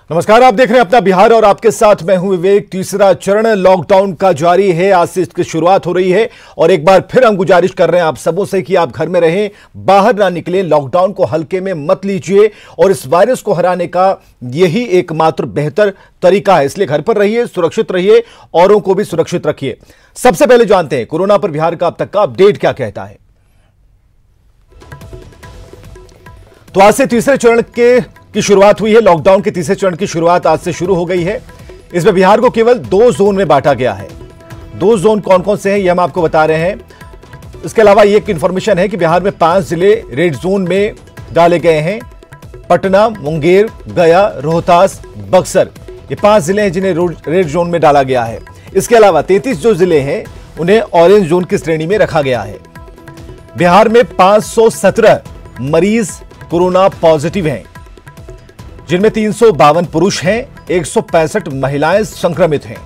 नमस्कार, आप देख रहे हैं अपना बिहार और आपके साथ मैं हूं विवेक। तीसरा चरण लॉकडाउन का जारी है, आज से इसकी शुरुआत हो रही है और एक बार फिर हम गुजारिश कर रहे हैं आप सबों से कि आप घर में रहें, बाहर ना निकलें, लॉकडाउन को हल्के में मत लीजिए और इस वायरस को हराने का यही एकमात्र बेहतर तरीका है। इसलिए घर पर रहिए, सुरक्षित रहिए, औरों को भी सुरक्षित रखिए। सबसे पहले जानते हैं कोरोना पर बिहार का अब तक का अपडेट क्या कहता है। तो आज से तीसरे चरण की शुरुआत हुई है। लॉकडाउन के तीसरे चरण की शुरुआत आज से शुरू हो गई है। इसमें बिहार को केवल 2 जोन में बांटा गया है। 2 जोन कौन कौन से हैं यह हम आपको बता रहे हैं। इसके अलावा एक इंफॉर्मेशन है कि बिहार में 5 जिले रेड जोन में डाले गए हैं। पटना, मुंगेर, गया, रोहतास, बक्सर, ये 5 जिले हैं जिन्हें रेड जोन में डाला गया है। इसके अलावा 33 जो जिले हैं उन्हें ऑरेंज जोन की श्रेणी में रखा गया है। बिहार में 517 मरीज कोरोना पॉजिटिव हैं, जिनमें 352 पुरुष हैं, 165 महिलाएं संक्रमित हैं।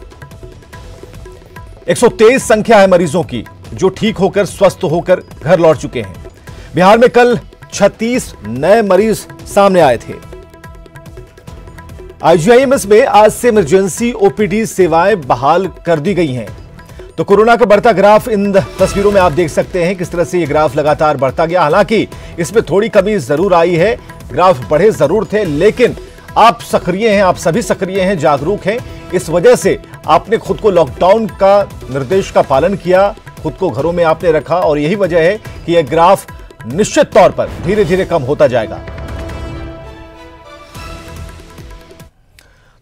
123 संख्या है मरीजों की जो ठीक होकर स्वस्थ होकर घर लौट चुके हैं। बिहार में कल 36 नए मरीज सामने आए थे। आईजीआईएमएस में आज से इमरजेंसी ओपीडी सेवाएं बहाल कर दी गई हैं। तो कोरोना का बढ़ता ग्राफ इन तस्वीरों में आप देख सकते हैं किस तरह से यह ग्राफ लगातार बढ़ता गया। हालांकि इसमें थोड़ी कमी जरूर आई है, ग्राफ बढ़े जरूर थे, लेकिन आप सक्रिय हैं, आप सभी सक्रिय हैं, जागरूक हैं। इस वजह से आपने खुद को लॉकडाउन का निर्देश का पालन किया, खुद को घरों में आपने रखा और यही वजह है कि यह ग्राफ निश्चित तौर पर धीरे धीरे कम होता जाएगा।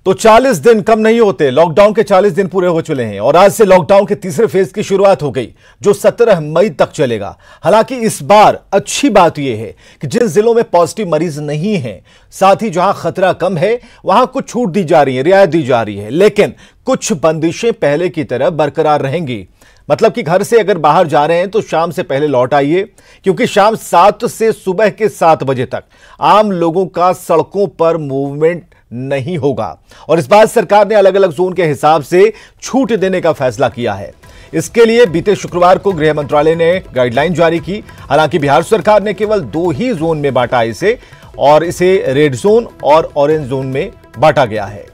तो 40 दिन कम नहीं होते, लॉकडाउन के 40 दिन पूरे हो चुके हैं और आज से लॉकडाउन के तीसरे फेज की शुरुआत हो गई जो 17 मई तक चलेगा। हालांकि इस बार अच्छी बात यह है कि जिन जिलों में पॉजिटिव मरीज नहीं हैं, साथ ही जहां खतरा कम है वहां कुछ छूट दी जा रही है, रियायत दी जा रही है, लेकिन कुछ बंदिशें पहले की तरह बरकरार रहेंगी। मतलब कि घर से अगर बाहर जा रहे हैं तो शाम से पहले लौट आइए, क्योंकि शाम 7 से सुबह के 7 बजे तक आम लोगों का सड़कों पर मूवमेंट नहीं होगा और इस बार सरकार ने अलग अलग जोन के हिसाब से छूट देने का फैसला किया है। इसके लिए बीते शुक्रवार को गृह मंत्रालय ने गाइडलाइन जारी की। हालांकि बिहार सरकार ने केवल 2 ही जोन में बांटा इसे और इसे रेड जोन और ऑरेंज जोन में बांटा गया है।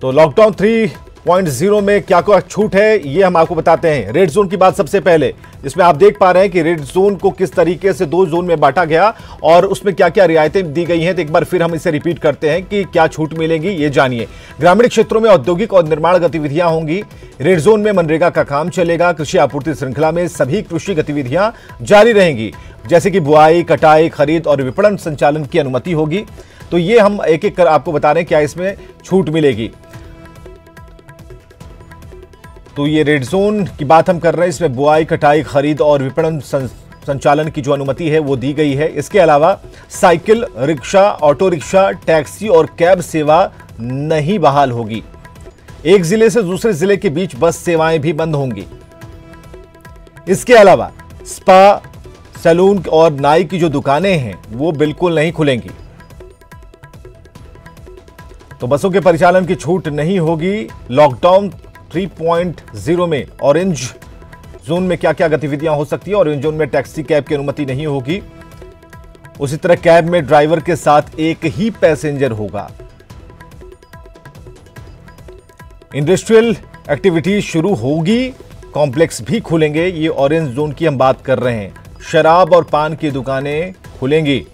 तो लॉकडाउन 3.0 में क्या क्या छूट है ये हम आपको बताते हैं। रेड जोन की बात सबसे पहले, इसमें आप देख पा रहे हैं कि रेड जोन को किस तरीके से 2 जोन में बांटा गया और उसमें क्या क्या रियायतें दी गई हैं। तो एक बार फिर हम इसे रिपीट करते हैं कि क्या छूट मिलेगी ये जानिए। ग्रामीण क्षेत्रों में औद्योगिक और निर्माण गतिविधियां होंगी। रेड जोन में मनरेगा का काम चलेगा। कृषि आपूर्ति श्रृंखला में सभी कृषि गतिविधियां जारी रहेंगी, जैसे कि बुआई, कटाई, खरीद और विपणन संचालन की अनुमति होगी। तो ये हम एक एक कर आपको बता रहे हैं क्या इसमें छूट मिलेगी। तो ये रेड जोन की बात हम कर रहे हैं, इसमें बुआई, कटाई, खरीद और विपणन संचालन की जो अनुमति है वो दी गई है। इसके अलावा cycle, rickshaw, auto rickshaw, taxi और कैब सेवा नहीं बहाल होगी। एक जिले से दूसरे जिले के बीच बस सेवाएं भी बंद होंगी। इसके अलावा स्पा, सैलून और नाई की जो दुकानें हैं वो बिल्कुल नहीं खुलेंगी। तो बसों के परिचालन की छूट नहीं होगी। लॉकडाउन 3.0 में ऑरेंज जोन में क्या क्या गतिविधियां हो सकती है। ऑरेंज जोन में टैक्सी, कैब की अनुमति नहीं होगी। उसी तरह कैब में ड्राइवर के साथ एक ही पैसेंजर होगा। इंडस्ट्रियल एक्टिविटी शुरू होगी, कॉम्प्लेक्स भी खुलेंगे। ये ऑरेंज जोन की हम बात कर रहे हैं। शराब और पान की दुकानें खुलेंगी।